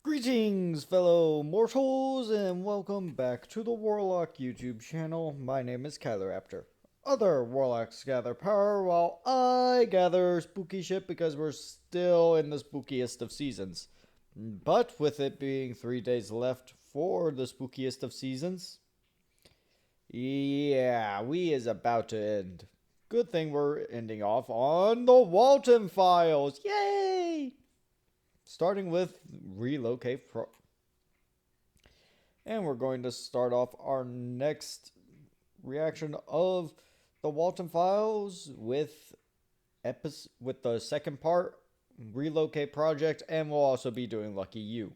Greetings, fellow mortals, and welcome back to the Warlock YouTube channel. My name is Kyleraptor. Other Warlocks gather power while I gather spooky shit because we're still in the spookiest of seasons. But with it being 3 days left for the spookiest of seasons, yeah, we is about to end. Good thing we're ending off on the Walten files. Yay! Starting with and we're going to start off our next reaction of the Walten files with the second part, Relocate Project, and we'll also be doing Lucky You.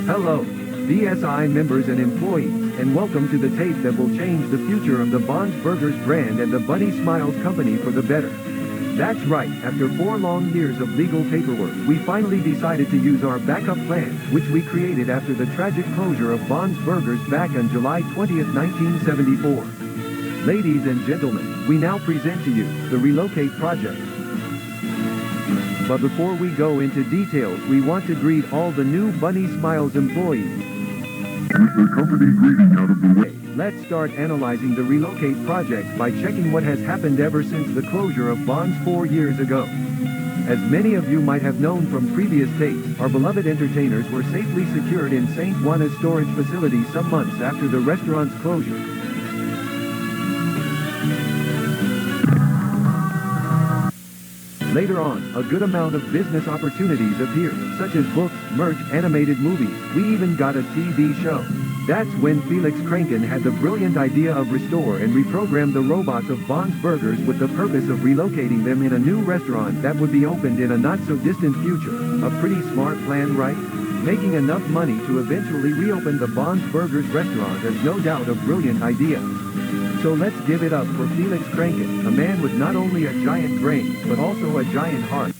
Hello, BSI members and employees, and welcome to the tape that will change the future of the Bonds Burgers brand and the Bunny Smiles company for the better. That's right, after 4 long years of legal paperwork, we finally decided to use our backup plan, which we created after the tragic closure of Bonds Burgers back on July 20th, 1974. Ladies and gentlemen, we now present to you the Relocate Project. But before we go into details, we want to greet all the new Bunny Smiles employees. With the company greeting out of the way, let's start analyzing the Relocate Project by checking what has happened ever since the closure of Bonds 4 years ago. As many of you might have known from previous tapes, our beloved entertainers were safely secured in St. Juana's storage facility some months after the restaurant's closure. Later on, a good amount of business opportunities appeared, such as books, merch, animated movies. We even got a TV show. That's when Felix Kranken had the brilliant idea of restore and reprogram the robots of Bonds Burgers with the purpose of relocating them in a new restaurant that would be opened in a not-so-distant future. A pretty smart plan, right? Making enough money to eventually reopen the Bonds Burgers restaurant is no doubt a brilliant idea. So let's give it up for Felix Kranken, a man with not only a giant brain, but also a giant heart.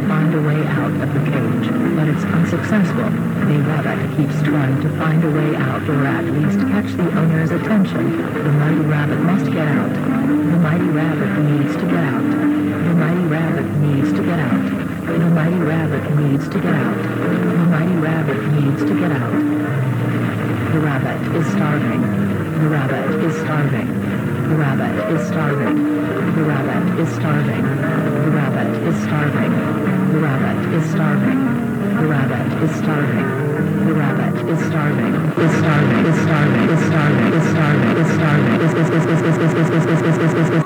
find a way out of the cage, but it's unsuccessful. The rabbit keeps trying to find a way out, or at least catch the owner's attention. The mighty rabbit must get out. The mighty rabbit needs to get out. The mighty rabbit needs to get out. The mighty rabbit needs to get out. The mighty rabbit needs to get out. The rabbit is starving. The rabbit is starving. The rabbit is starving. The rabbit is starving. The rabbit is starving. The rabbit is starving. The rabbit is starving. The rabbit is starving. Is starving. Is starving. Is starving. Is starving. Is starving. Is.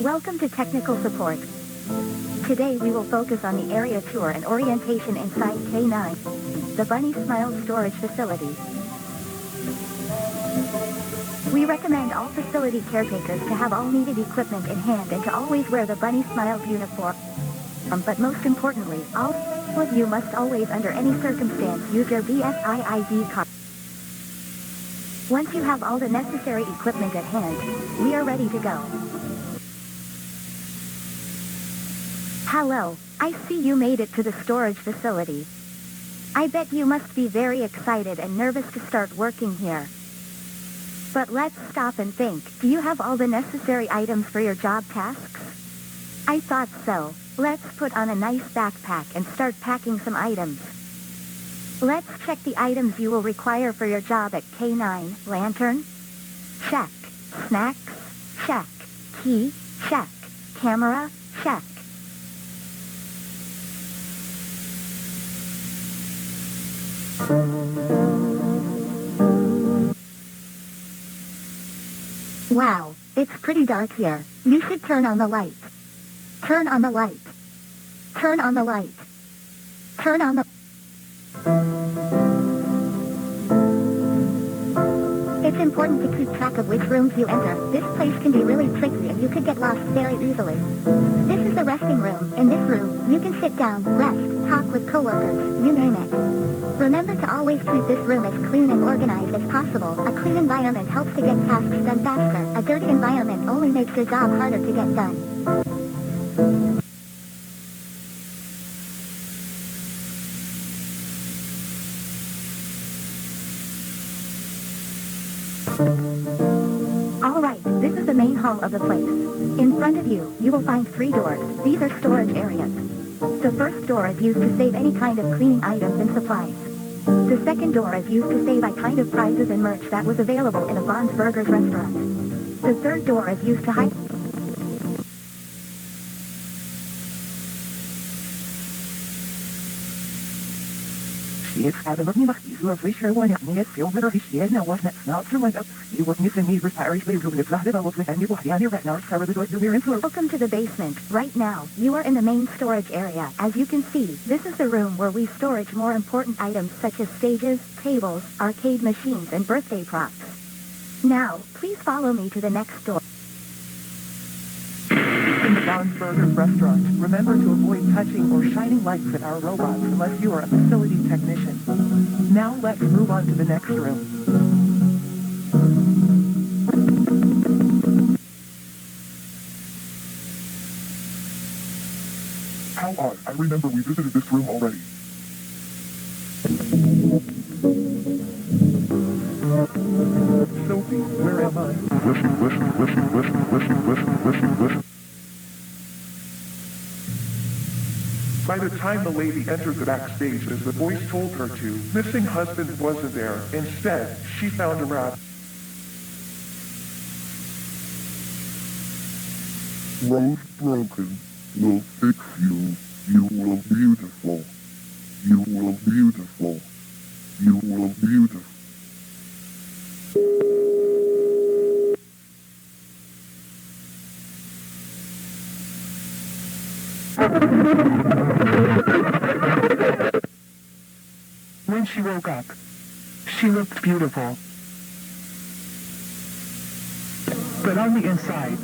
Welcome to Technical Support. Today we will focus on the area tour and orientation inside K9, the Bunny Smiles storage facility. We recommend all facility caretakers to have all needed equipment in hand and to always wear the Bunny Smiles uniform. But most importantly, all of you must always under any circumstance use your BSI ID card. Once you have all the necessary equipment at hand, we are ready to go. Hello, I see you made it to the storage facility. I bet you must be very excited and nervous to start working here. But let's stop and think. Do you have all the necessary items for your job tasks? I thought so. Let's put on a nice backpack and start packing some items. Let's check the items you will require for your job at K9. Lantern? Check. Snacks? Check. Key? Check. Camera? Check. Wow, it's pretty dark here. You should turn on the light. Turn on the light. Turn on the light. Turn on the... It's important to keep track of which rooms you enter. This place can be really tricky and you could get lost very easily. This is the resting room. In this room, you can sit down, rest, talk with coworkers, you name it. Remember to always keep this room as clean and organized as possible. A clean environment helps to get tasks done faster. A dirty environment only makes your job harder to get done. Alright, this is the main hall of the place. In front of you, you will find 3 doors. These are storage areas. The first door is used to save any kind of cleaning items and supplies. The second door is used to save a kind of prizes and merch that was available in a Bond's Burgers restaurant. The third door is used to hide... It's had a lovely luck. You have reached your one at me. It's your better. He had now was not not through my up. You were missing me. Retired. You were glad that I was with you. You're right now. Cover the door. You're in for. Welcome to the basement. Right now, you are in the main storage area. As you can see, this is the room where we storage more important items such as stages, tables, arcade machines, and birthday props. Now, please follow me to the next door. In the Bond's Burgers restaurant, remember to avoid touching or shining lights at our robots unless you are a facility technician. Now let's move on to the next room. How odd. I remember we visited this room already. Sophie, where am I? By the time the lady entered the backstage as the voice told her to, missing husband wasn't there. Instead, she found a rabbit. Road broken will fix you. You will beautiful. You will beautiful. You will beautiful. When she woke up, she looked beautiful. But on the inside,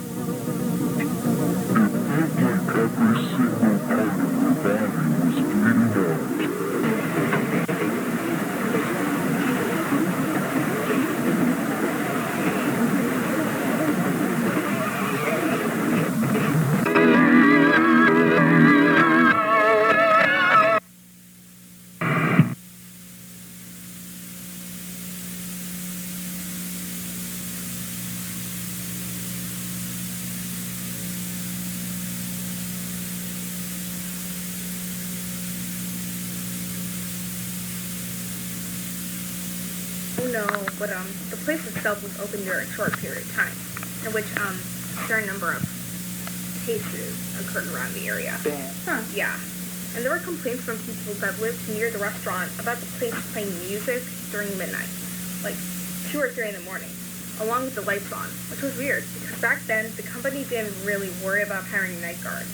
It felt like every single part of her body was bleeding out. Oh no, but the place itself was open during a short period of time, in which a certain number of cases occurred around the area. Damn. Huh. Yeah. And there were complaints from people that lived near the restaurant about the place playing music during midnight, like 2 or 3 in the morning, along with the lights on, which was weird, because back then the company didn't really worry about hiring night guards.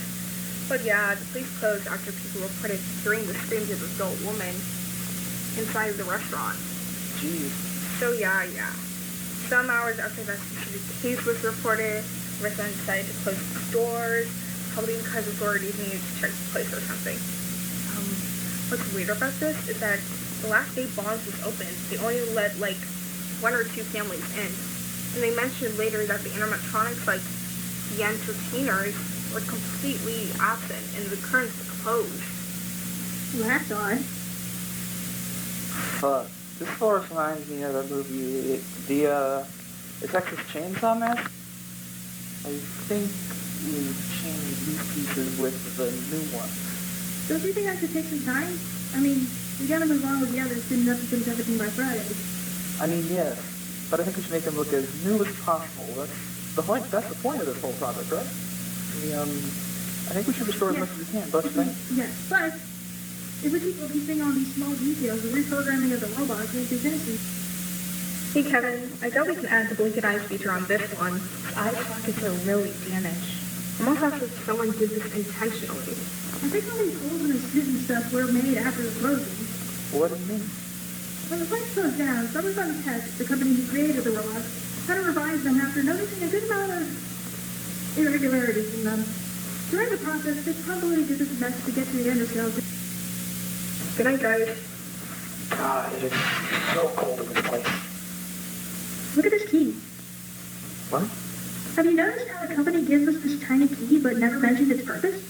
But yeah, the place closed after people reported hearing the screams of an adult woman inside of the restaurant. Jeez. So yeah. Some hours after that specific case was reported, residents decided to close the stores, probably because authorities needed to check the place or something. What's weird about this is that the last day Bonds was open, they only let like 1 or 2 families in. And they mentioned later that the animatronics, like the entertainers, were completely absent and the curtains were closed. Well, that's odd. Fuck. This forest reminds me of that movie, the Texas Chainsaw Massacre. I think we changed these pieces with the new ones. Don't you think that could take some time? I mean, we gotta move on with the others, soon enough to finish everything by Friday. I mean, yes, but I think we should make them look as new as possible. That's the point of this whole project, right? I think we should restore as much as we can, don't you think? Yes, but if we keep focusing on these small details, the reprogramming of the robots won't be finished. Hey Kevin, I thought we can add the blinking eyes feature on this one. Eye sockets are really damaged. Almost as if someone did this intentionally. I think all these holes in the suit and stuff were made after the closing. What do you mean? When the place closed down, someone from Tech, the company who created the robots, had to revise them after noticing a good amount of irregularities in them. During the process, they probably did this mess to get to the endoskeleton. Good night, guys. God, it is so cold in this place. Look at this key. What? Have you noticed how the company gives us this tiny key but never mentions its purpose?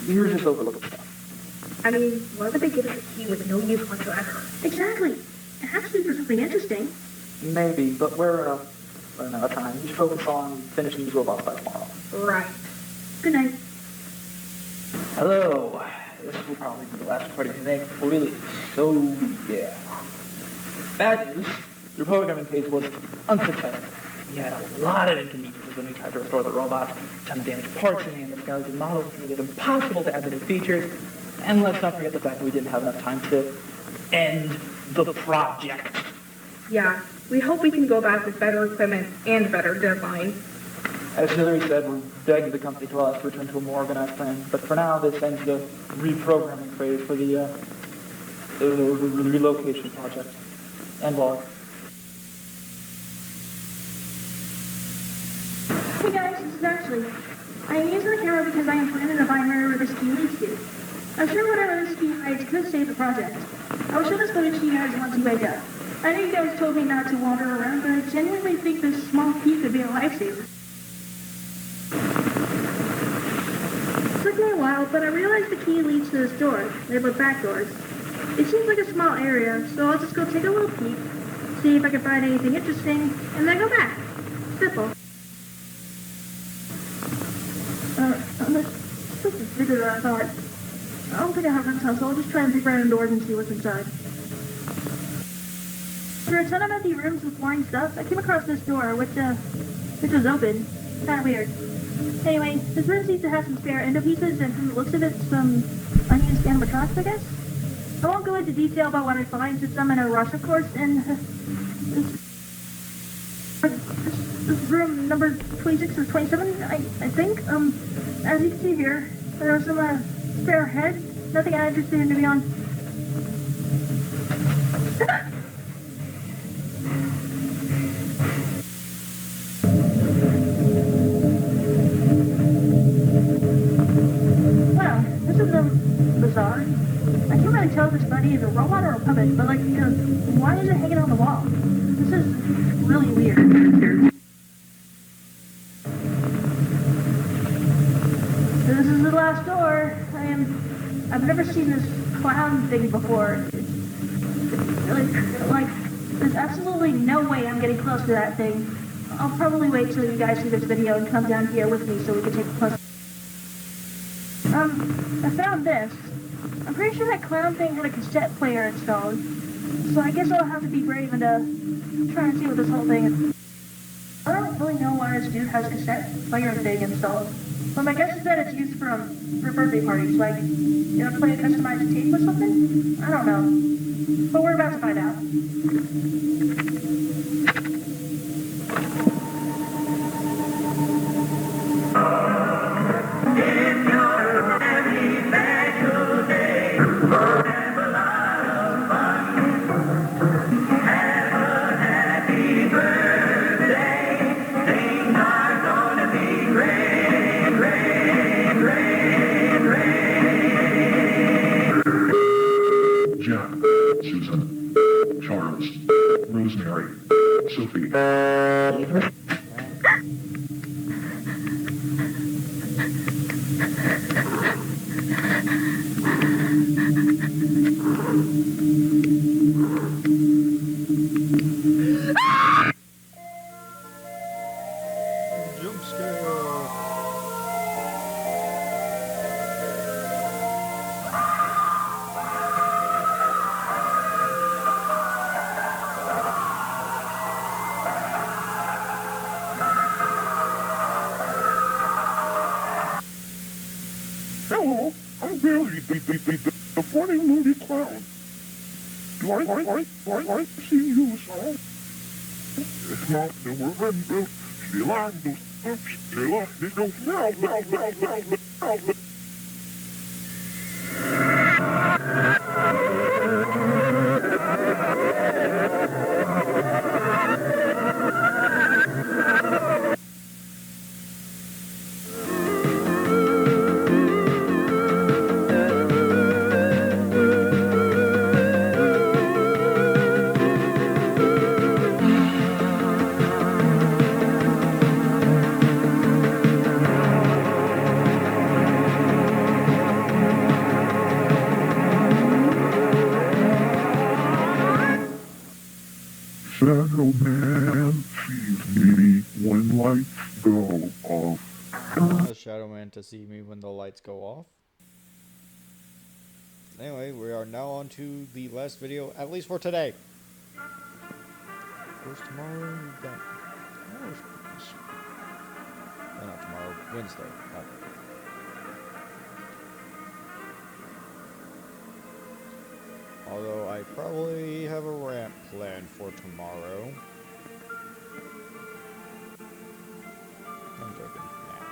You're just overlooking stuff. I mean, why would they give us a key with no use whatsoever? Exactly. It has to be for something interesting. Maybe, but we're running out of time. We should focus on finishing these robots by tomorrow. Right. Good night. Hello. This will probably be the last recording today before we leave. So, yeah. Bad news. The programming phase was unsuccessful. We had a lot of inconveniences when we tried to restore the robot. A ton of damaged parts and the skeleton models made it impossible to add the new features. And let's not forget the fact that we didn't have enough time to end the project. Yeah, we hope we can go back with better equipment and a better deadline. As Hillary said, we're begging the company to allow us to return to a more organized plan. But for now, this ends the reprogramming phase for the relocation project. And Warlock. Hey guys, this is Ashley. I am using the camera because I am planning to find wherever this key leads to. I'm sure whatever this key hides could save the project. I will show this footage to you guys once you wake up. I know you guys told me not to wander around, but I genuinely think this small key could be a lifesaver. It took me a while, but I realized the key leads to this door, labeled back doors. It seems like a small area, so I'll just go take a little peek, see if I can find anything interesting, and then go back. Simple. This is bigger than I thought. I don't think I have this house, so I'll just try and peek around doors and see what's inside. There are a ton of empty rooms with boring stuff. I came across this door, which was open. Kinda weird. Anyway, this room seems to have some spare endo pieces, and from the looks of it, some unused animatronics, I guess? I won't go into detail about what I find, since I'm in a rush, of course, and this room number 26 or 27, I think. As you can see here, there are some spare heads. Nothing I'm interested in, to be honest. Well, this is bizarre. I can't really tell if this buddy is a robot or a puppet, but like, why is it hanging on the wall? This is really weird. This is the last door. I've never seen this clown thing before. Like, there's absolutely no way I'm getting close to that thing. I'll probably wait till you guys see this video and come down here with me so we can take a close. I found this. I'm pretty sure that clown thing had a cassette player installed. So I guess I'll have to be brave and try and see what this whole thing is. I don't really know why this dude has a cassette player thing installed. But my guess is that it's used for birthday parties, like, play a customized tape or something? I don't know. But we're about to find out. Jack, Susan, Charles, Rosemary, Sophie. Jump scare. Hello, I'm Billy, the funny movie clown. Do I see you, sir? It's not the woman, she likes those ups, she likes those now. Shadow Man sees me when lights go off. A Shadow Man to see me when the lights go off. Anyway, we are now on to the last video, at least for today. Of course, tomorrow we've got... not tomorrow, Wednesday. Although I probably have a ramp planned for tomorrow. I'm joking. Nah.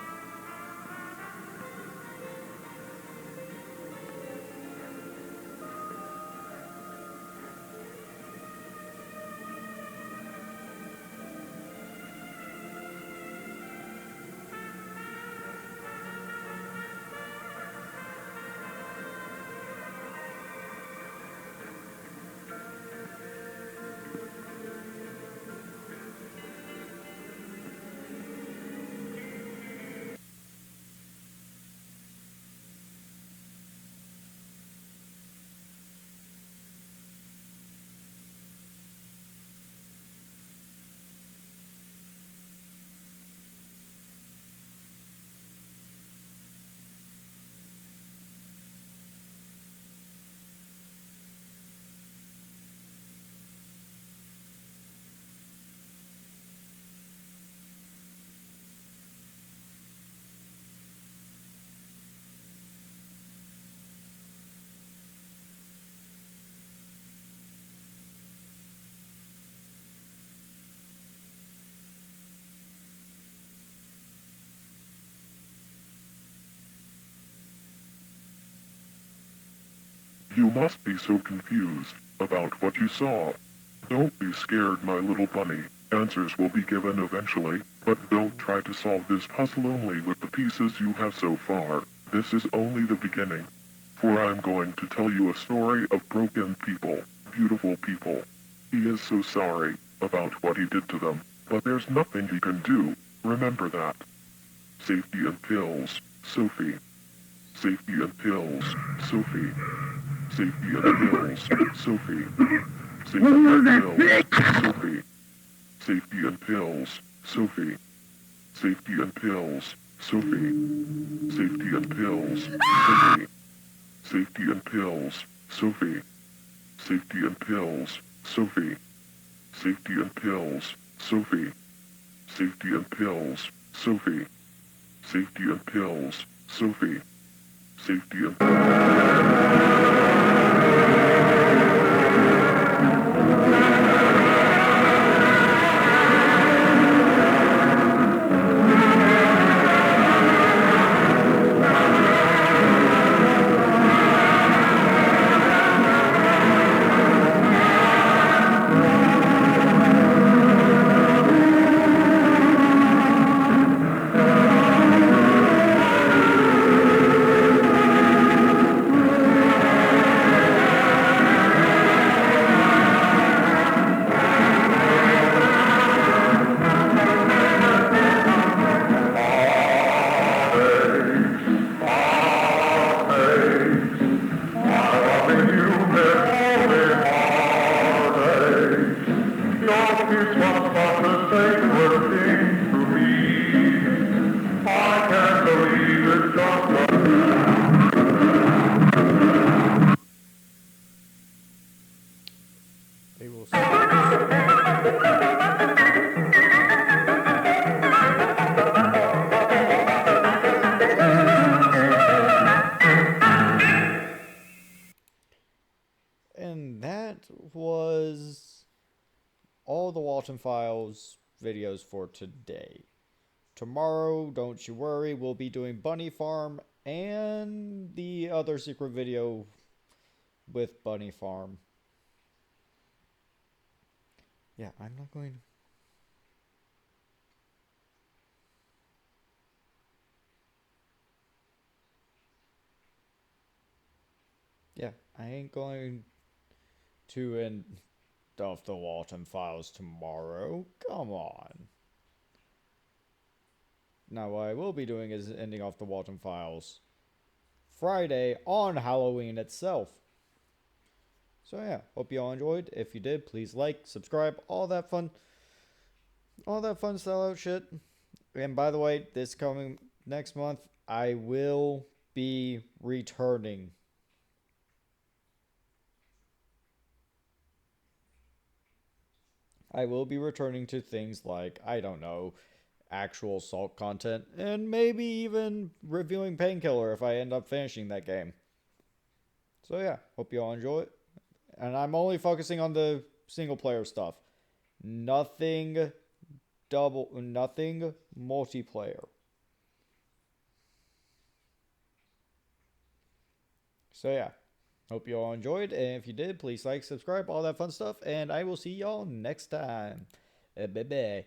You must be so confused about what you saw. Don't be scared, my little bunny. Answers will be given eventually, but don't try to solve this puzzle only with the pieces you have so far. This is only the beginning. For I'm going to tell you a story of broken people, beautiful people. He is so sorry about what he did to them, but there's nothing he can do. Remember that. Safety and pills, Sophie. Safety and pills, Sophie. Safety and pills, Sophie. Safety and pills, Sophie. Safety and pills, Sophie. Safety and pills, Sophie. Safety and pills, Sophie. Safety and pills, Sophie. Safety and pills, Sophie. Safety and pills, Sophie. Safety and pills, Sophie. Safety and pills, Sophie. Safety and They will see. And that was all the Walten Files videos for today. Tomorrow, don't you worry, we'll be doing Bunny Farm and the other secret video with Bunny Farm. Yeah, I'm not going to... Yeah, I ain't going to end off the Walten Files tomorrow. Come on. Now, what I will be doing is ending off the Walten Files Friday on Halloween itself. So yeah, hope you all enjoyed. If you did, please like, subscribe, all that fun sellout shit. And by the way, this coming next month, I will be returning. I will be returning to things like, I don't know, actual salt content, and maybe even reviewing Painkiller if I end up finishing that game. So yeah, hope you all enjoy it. And I'm only focusing on the single player stuff. Nothing multiplayer. So yeah, hope you all enjoyed. And if you did, please like, subscribe, all that fun stuff. And I will see y'all next time. Bye-bye.